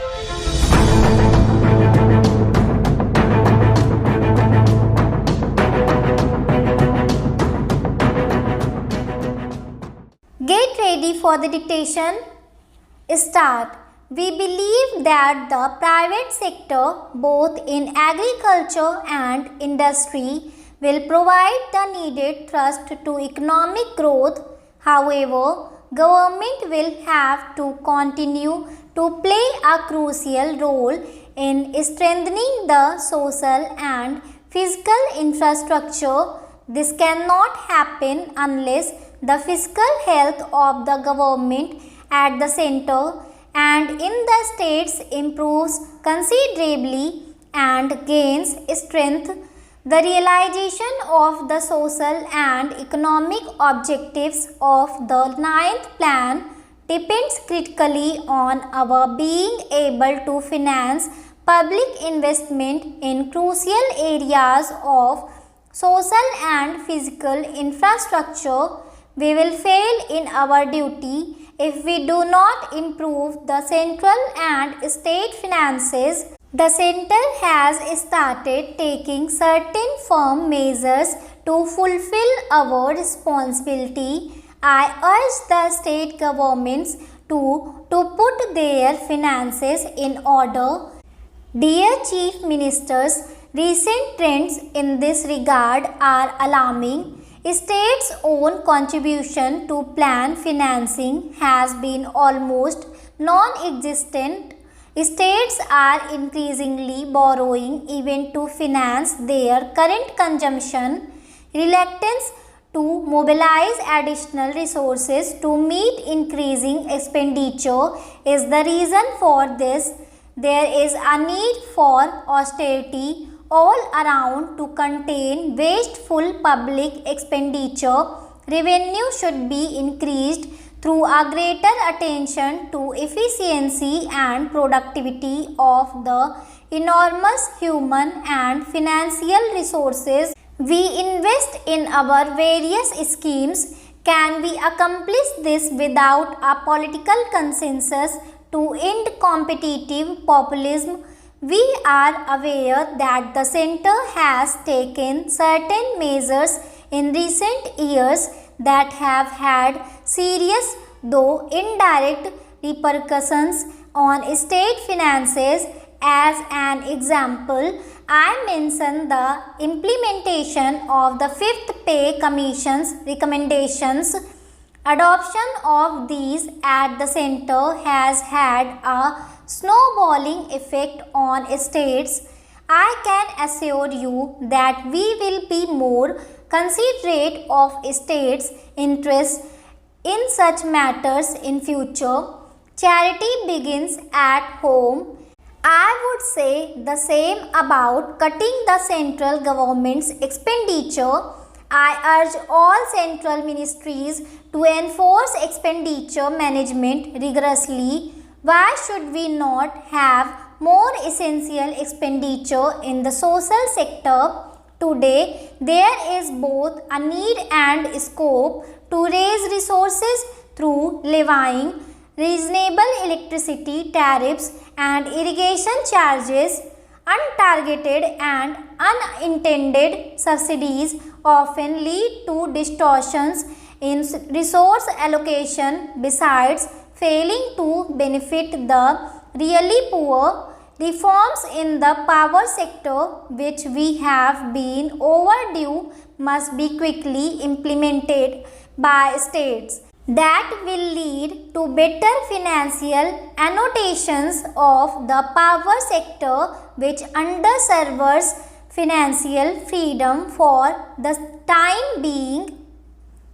Get ready for the dictation. Start. We believe that the private sector, both in agriculture and industry, will provide the needed thrust to economic growth. However, government will have to continue to play a crucial role in strengthening the social and physical infrastructure. This cannot happen unless the fiscal health of the government at the center and in the states improves considerably and gains strength. The realization of the social and economic objectives of the ninth plan depends critically on our being able to finance public investment in crucial areas of social and physical infrastructure. We will fail in our duty if we do not improve the central and state finances. The center has started taking certain firm measures to fulfill our responsibility. I urge the state governments to put their finances in order. Dear Chief Ministers, recent trends in this regard are alarming. States' own contribution to plan financing has been almost non-existent. States are increasingly borrowing even to finance their current consumption. Reluctance to mobilize additional resources to meet increasing expenditure is the reason for this. There is a need for austerity all around to contain wasteful public expenditure. Revenue should be increased through a greater attention to efficiency and productivity of the enormous human and financial resources we invest in our various schemes. Can we accomplish this without a political consensus to end competitive populism? We are aware that the center has taken certain measures in recent years that have had serious, though indirect, repercussions on state finances. As an example, I mention the implementation of the Fifth Pay Commission's recommendations. Adoption of these at the center has had a snowballing effect on states. I can assure you that we will be more considerate of states' interests in such matters in future. Charity begins at home. I would say the same about cutting the central government's expenditure. I urge all central ministries to enforce expenditure management rigorously. Why should we not have more essential expenditure in the social sector? Today, there is both a need and scope to raise resources through levying reasonable electricity tariffs and irrigation charges. Untargeted and unintended subsidies often lead to distortions in resource allocation besides failing to benefit the really poor. Reforms in the power sector, which we have been overdue, must be quickly implemented by states. That will lead to better financial annotations of the power sector, which underserves financial freedom for the time being.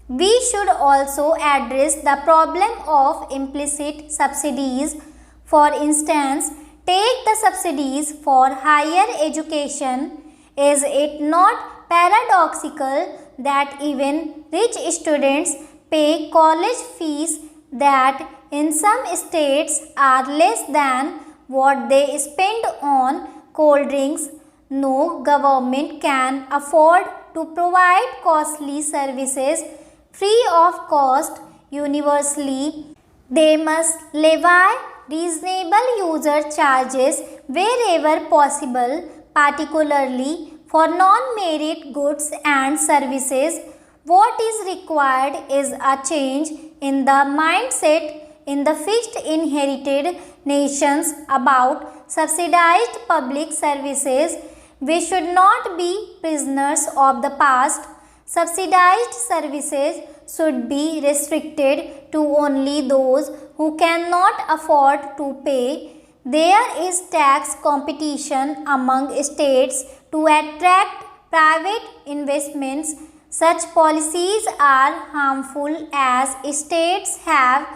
We should also address the problem of implicit subsidies. For instance, take the subsidies for higher education. Is it not paradoxical that even rich students pay college fees that in some states are less than what they spend on cold drinks? No government can afford to provide costly services free of cost universally. They must levy reasonable user charges wherever possible, particularly for non-merit goods and services. What is required is a change in the mindset in the fixed inherited nations about subsidized public services. We should not be prisoners of the past. Subsidized services should be restricted to only those who cannot afford to pay. There is tax competition among states to attract private investments. Such policies are harmful as states have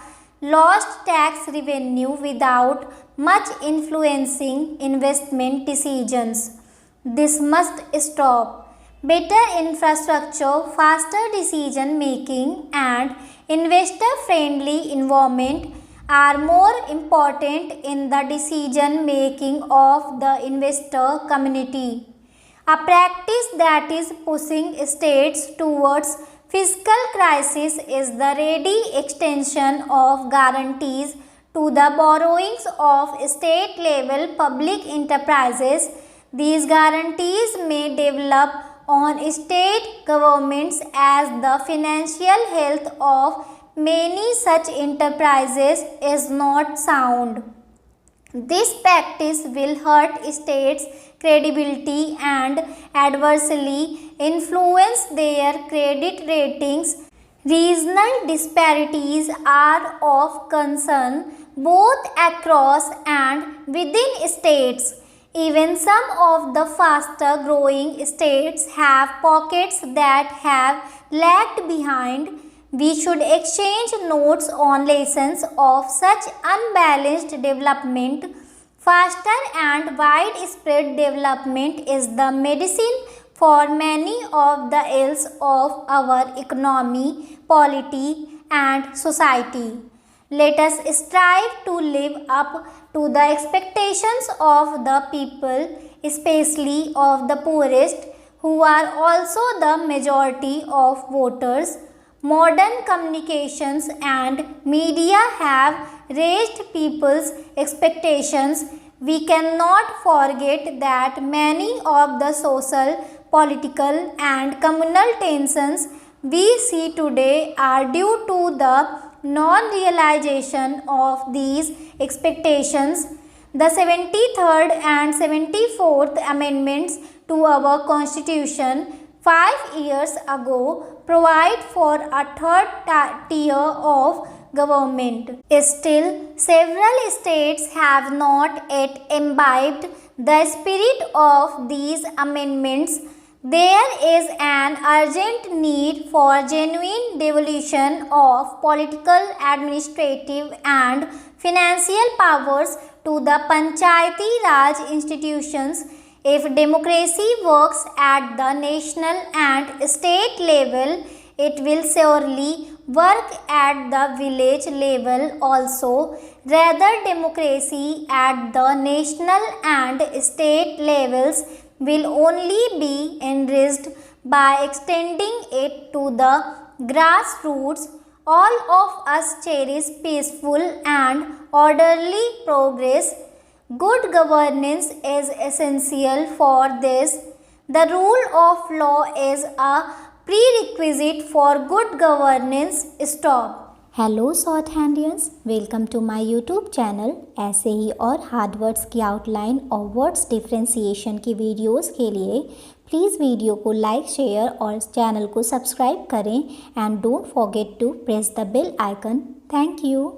lost tax revenue without much influencing investment decisions. This must stop. Better infrastructure, faster decision making, and investor friendly environment are more important in the decision making of the investor community. A practice that is pushing states towards fiscal crisis is the ready extension of guarantees to the borrowings of state level public enterprises. These guarantees may develop on state governments as the financial health of many such enterprises is not sound. This practice will hurt states' credibility and adversely influence their credit ratings. Regional disparities are of concern both across and within states. Even some of the faster growing states have pockets that have lagged behind. We should exchange notes on lessons of such unbalanced development. Faster and widespread development is the medicine for many of the ills of our economy, polity, and society. Let us strive to live up to the expectations of the people, especially of the poorest, who are also the majority of voters. Modern communications and media have raised people's expectations. We cannot forget that many of the social, political, and communal tensions we see today are due to the non-realization of these expectations. The 73rd and 74th Amendments to our Constitution 5 years ago provide for a third tier of government. Still, several states have not yet imbibed the spirit of these amendments. There is an urgent need for genuine devolution of political, administrative, and financial powers to the Panchayati Raj institutions. If democracy works at the national and state level, it will surely work at the village level also. Rather, democracy at the national and state levels will only be enriched by extending it to the grassroots. All of us cherish peaceful and orderly progress. Good governance is essential for this. The rule of law is a prerequisite for good governance. Stop. Hello short हैंडियंस, welcome to my YouTube channel. ऐसे ही और hard words की outline और words differentiation की videos के लिए please video को लाइक, शेयर और चैनल को सब्सक्राइब करें and don't forget to press the bell icon. Thank you.